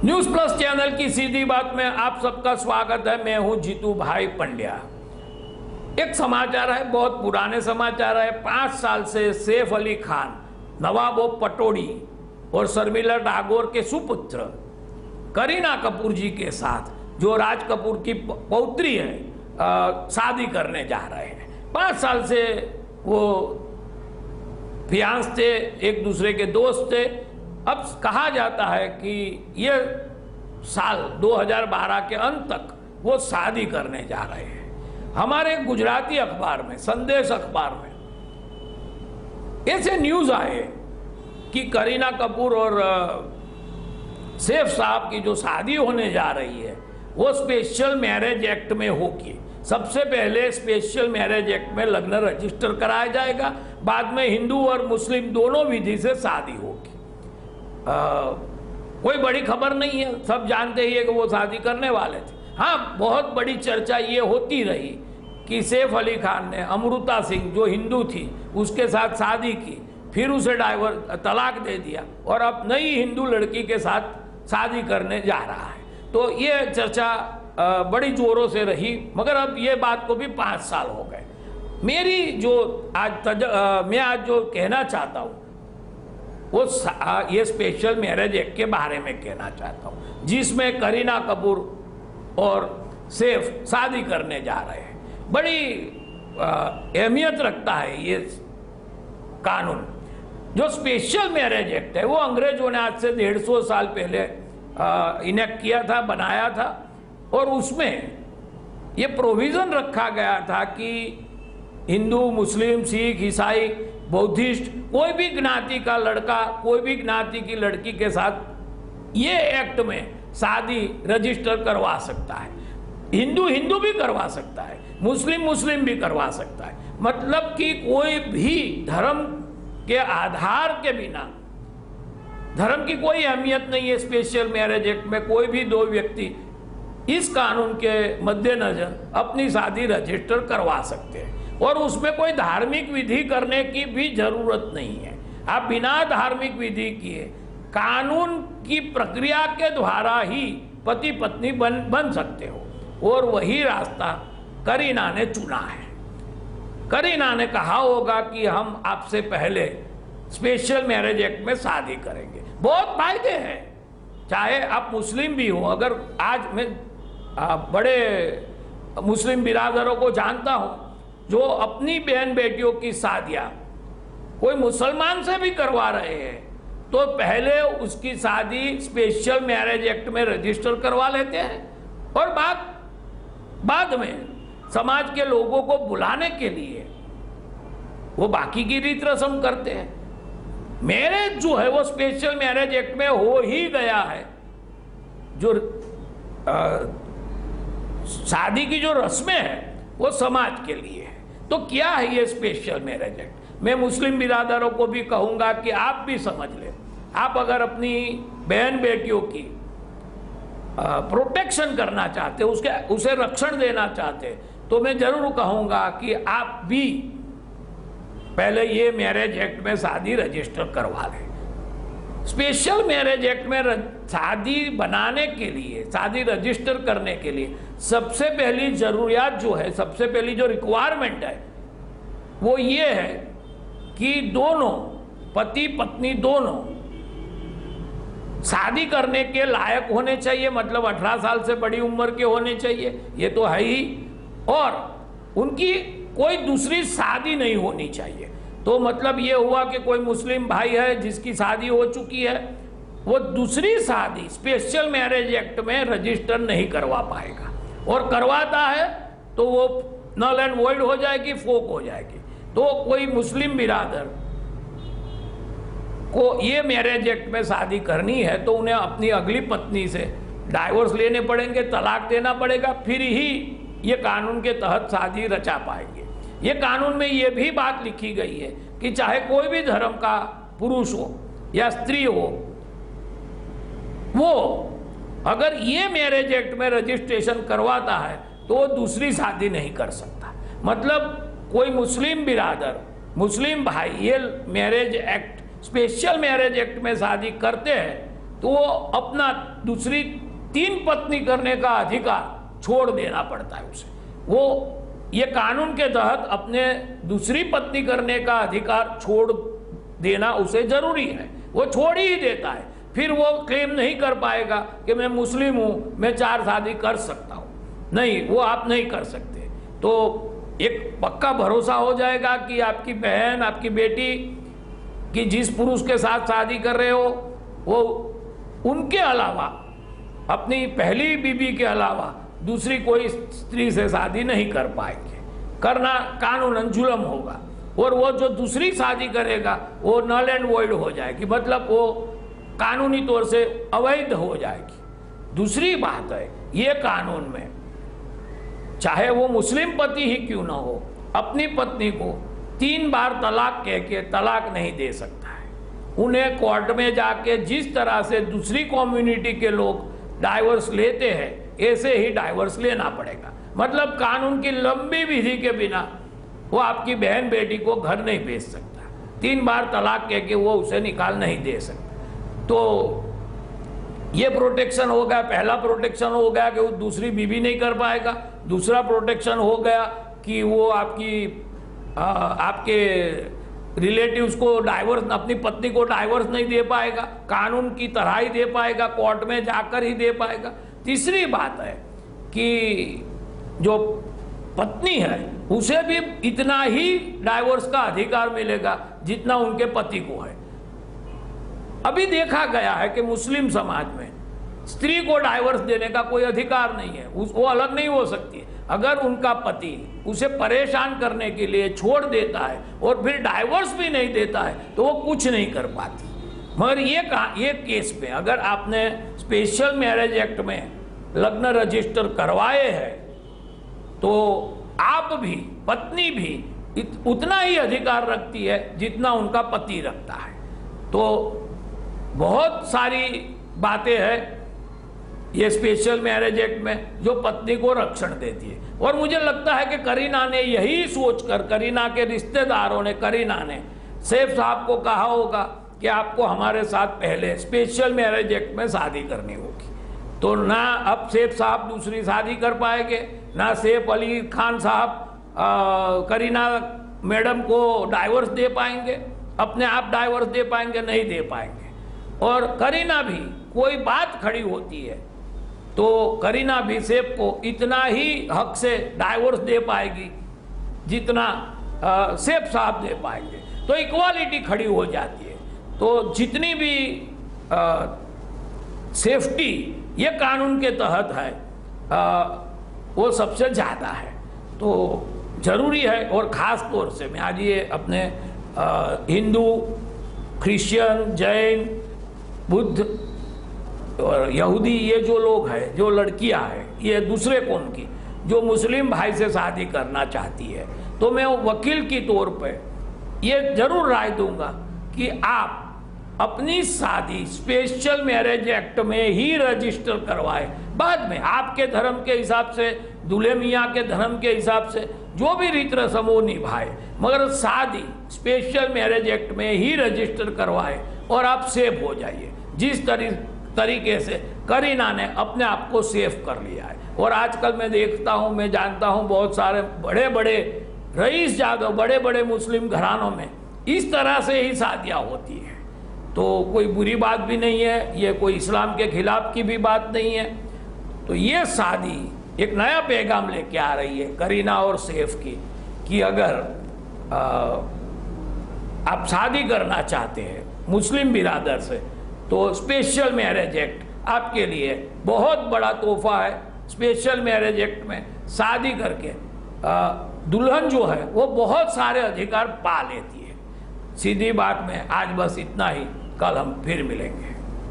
News plus channel की सीधी बात में आप सबका स्वागत है। मैं हूं जीतू भाई पंड्या। एक समाचार है, बहुत पुराने समाचार है। 5 साल से सैफ अली खान, नवाब ऑफ पटौड़ी और शर्मिला टैगोर के सुपुत्र करीना कपूर जी के साथ, जो राज कपूर की पौत्री है, शादी करने जा रहे हैं। 5 साल से वो फियांस थे, एक दूसरे के दोस्त थे। अब कहा जाता है कि ये साल 2012 के अंत तक वो शादी करने जा रहे हैं। हमारे गुजराती अखबार में, संदेश अखबार में ऐसे न्यूज आए कि करीना कपूर और सैफ साहब की जो शादी होने जा रही है वो स्पेशल मैरिज एक्ट में होगी। सबसे पहले स्पेशल मैरिज एक्ट में लग्न रजिस्टर कराया जाएगा, बाद में हिंदू और मुस्लिम दोनों विधि से शादी होगी। कोई बड़ी खबर नहीं है, सब जानते ही है कि वो शादी करने वाले थे। हाँ, बहुत बड़ी चर्चा ये होती रही कि सैफ अली खान ने अमृता सिंह, जो हिंदू थी, उसके साथ शादी की, फिर उसे तलाक दे दिया और अब नई हिंदू लड़की के साथ शादी करने जा रहा है। तो ये चर्चा बड़ी जोरों से रही, मगर अब ये बात को भी 5 साल हो गए। मेरी जो मैं आज जो कहना चाहता हूँ वो ये स्पेशल मैरिज एक्ट के बारे में कहना चाहता हूँ, जिसमें करीना कपूर और सैफ शादी करने जा रहे हैं। बड़ी अहमियत रखता है ये कानून। जो स्पेशल मैरिज एक्ट है वो अंग्रेजों ने आज से 150 साल पहले इनेक्ट किया था, बनाया था, और उसमें ये प्रोविज़न रखा गया था कि हिंदू, मुस्लिम, सिख, ईसाई, बौद्धिस्ट, कोई भी ज्ञाति का लड़का कोई भी ज्ञाति की लड़की के साथ ये एक्ट में शादी रजिस्टर करवा सकता है। हिंदू हिंदू भी करवा सकता है, मुस्लिम मुस्लिम भी करवा सकता है। मतलब कि कोई भी धर्म के आधार के बिना, धर्म की कोई अहमियत नहीं है। स्पेशल मैरिज एक्ट में कोई भी 2 व्यक्ति इस कानून के मद्देनजर अपनी शादी रजिस्टर करवा सकते हैं, और उसमें कोई धार्मिक विधि करने की भी जरूरत नहीं है। आप बिना धार्मिक विधि किए कानून की प्रक्रिया के द्वारा ही पति पत्नी बन सकते हो, और वही रास्ता करीना ने चुना है। करीना ने कहा होगा कि हम आपसे पहले स्पेशल मैरिज एक्ट में शादी करेंगे। बहुत फायदे हैं, चाहे आप मुस्लिम भी हो। अगर आज मैं बड़े मुस्लिम बिरादरों को जानता हूं जो अपनी बहन बेटियों की शादियां कोई मुसलमान से भी करवा रहे हैं, तो पहले उसकी शादी स्पेशल मैरिज एक्ट में रजिस्टर करवा लेते हैं, और बाद में समाज के लोगों को बुलाने के लिए वो बाकी की रीत रस्म करते हैं। मैरिज जो है वो स्पेशल मैरिज एक्ट में हो ही गया है। जो शादी की जो रस्में हैं वो समाज के लिए है। तो क्या है ये स्पेशल मैरिज एक्ट? मैं मुस्लिम बिरादरों को भी कहूंगा कि आप भी समझ लें। आप अगर अपनी बहन बेटियों की प्रोटेक्शन करना चाहते, उसे रक्षण देना चाहते, तो मैं जरूर कहूंगा कि आप भी पहले ये मैरिज एक्ट में शादी रजिस्टर करवा लें। स्पेशल मैरिज एक्ट में शादी बनाने के लिए, शादी रजिस्टर करने के लिए सबसे पहली जरूरियात जो है, सबसे पहली जो रिक्वायरमेंट है वो ये है कि दोनों पति पत्नी दोनों शादी करने के लायक होने चाहिए। मतलब 18 साल से बड़ी उम्र के होने चाहिए, ये तो है ही, और उनकी कोई दूसरी शादी नहीं होनी चाहिए। तो मतलब ये हुआ कि कोई मुस्लिम भाई है जिसकी शादी हो चुकी है, वो दूसरी शादी स्पेशल मैरिज एक्ट में रजिस्टर नहीं करवा पाएगा, और करवाता है तो वो नल एंड वॉइड हो जाएगी, फोक हो जाएगी। तो कोई मुस्लिम बिरादर को ये मैरिज एक्ट में शादी करनी है तो उन्हें अपनी अगली पत्नी से डाइवोर्स लेने पड़ेंगे, तलाक देना पड़ेगा, फिर ही ये कानून के तहत शादी रचा पाएंगे। ये कानून में ये भी बात लिखी गई है कि चाहे कोई भी धर्म का पुरुष हो या स्त्री हो, वो अगर ये मैरिज एक्ट में रजिस्ट्रेशन करवाता है तो वो दूसरी शादी नहीं कर सकता। मतलब कोई मुस्लिम बिरादर, मुस्लिम भाई ये marriage act, special marriage act में शादी करते हैं तो वो अपना दूसरी 3 पत्नी करने का अधिकार छोड़ देना पड़ता है उसे। वो ये कानून के तहत अपने दूसरी पत्नी करने का अधिकार छोड़ देना उसे जरूरी है, वो छोड़ ही देता है। फिर वो क्लेम नहीं कर पाएगा कि मैं मुस्लिम हूँ, मैं 4 शादी कर सकता हूँ, नहीं, वो आप नहीं कर सकते। तो एक पक्का भरोसा हो जाएगा कि आपकी बहन, आपकी बेटी कि जिस पुरुष के साथ शादी कर रहे हो वो उनके अलावा, अपनी पहली बीबी के अलावा दूसरी कोई स्त्री से शादी नहीं कर पाएंगे। करना कानूनन जुल्म होगा, और वो जो दूसरी शादी करेगा वो नल एंड वॉइड हो जाएगी, मतलब वो कानूनी तौर से अवैध हो जाएगी। दूसरी बात है, ये कानून में चाहे वो मुस्लिम पति ही क्यों ना हो, अपनी पत्नी को 3 बार तलाक कह के तलाक नहीं दे सकता है। उन्हें कोर्ट में जाके जिस तरह से दूसरी कम्युनिटी के लोग डाइवर्स लेते हैं, ऐसे ही डाइवर्स लेना पड़ेगा। मतलब कानून की लंबी विधि के बिना वो आपकी बहन बेटी को घर नहीं भेज सकता, 3 बार तलाक कह के वो उसे निकाल नहीं दे सकता। तो ये प्रोटेक्शन हो गया, पहला प्रोटेक्शन हो गया कि वो दूसरी बीवी नहीं कर पाएगा। दूसरा प्रोटेक्शन हो गया कि वो आपके रिलेटिव्स को डाइवर्स, अपनी पत्नी को डाइवर्स नहीं दे पाएगा, कानून की तरह ही दे पाएगा, कोर्ट में जाकर ही दे पाएगा। तीसरी बात है कि जो पत्नी है उसे भी इतना ही डाइवर्स का अधिकार मिलेगा जितना उनके पति को है। अभी देखा गया है कि मुस्लिम समाज में स्त्री को डाइवर्स देने का कोई अधिकार नहीं है, वो अलग नहीं हो सकती है। अगर उनका पति उसे परेशान करने के लिए छोड़ देता है और फिर डाइवर्स भी नहीं देता है तो वो कुछ नहीं कर पाती। मगर ये केस में अगर आपने स्पेशल मैरिज एक्ट में लग्न रजिस्टर करवाए हैं तो आप भी, पत्नी भी उतना ही अधिकार रखती है जितना उनका पति रखता है। तो बहुत सारी बातें हैं ये स्पेशल मैरिज एक्ट में जो पत्नी को रक्षण देती है। और मुझे लगता है कि करीना ने यही सोचकर, करीना के रिश्तेदारों ने, करीना ने सैफ साहब को कहा होगा कि आपको हमारे साथ पहले स्पेशल मैरिज एक्ट में शादी करनी होगी। तो ना अब सैफ साहब दूसरी शादी कर पाएंगे, ना सैफ अली खान साहब करीना मैडम को डाइवर्स दे पाएंगे, अपने आप डाइवर्स दे पाएंगे, नहीं दे पाएंगे। और करीना भी कोई बात खड़ी होती है तो करीना भी सैफ को इतना ही हक से डाइवोर्स दे पाएगी जितना सैफ साहब दे पाएंगे। तो इक्वालिटी खड़ी हो जाती है। तो जितनी भी सेफ्टी ये कानून के तहत है वो सबसे ज़्यादा है। तो जरूरी है, और ख़ास तौर से मैं आज ये अपने हिंदू, क्रिश्चियन, जैन, बुद्ध और यहूदी, ये जो लोग हैं, जो लड़कियां हैं, ये दूसरे कौम की जो मुस्लिम भाई से शादी करना चाहती है, तो मैं वकील की तौर पे ये जरूर राय दूंगा कि आप अपनी शादी स्पेशल मैरिज एक्ट में ही रजिस्टर करवाएं। बाद में आपके धर्म के हिसाब से, दूल्हे मियाँ के धर्म के हिसाब से जो भी रीत रस्म वो निभाए, मगर शादी स्पेशल मैरिज एक्ट में ही रजिस्टर करवाएं और आप सेफ हो जाइए। जिस तरीके से करीना ने अपने आप को सेफ कर लिया है। और आजकल मैं देखता हूँ, मैं जानता हूँ बहुत सारे बड़े बड़े रईस जादव, बड़े बड़े मुस्लिम घरानों में इस तरह से ही शादियाँ होती हैं। तो कोई बुरी बात भी नहीं है, ये कोई इस्लाम के खिलाफ की भी बात नहीं है। तो ये शादी एक नया पैगाम लेके आ रही है करीना और सैफ की, कि अगर आप शादी करना चाहते हैं मुस्लिम बिरादर से तो स्पेशल मैरिज एक्ट आपके लिए बहुत बड़ा तोहफा है। स्पेशल मैरिज एक्ट में शादी करके दुल्हन जो है वो बहुत सारे अधिकार पा लेती है। सीधी बात में आज बस इतना ही, कल हम फिर मिलेंगे।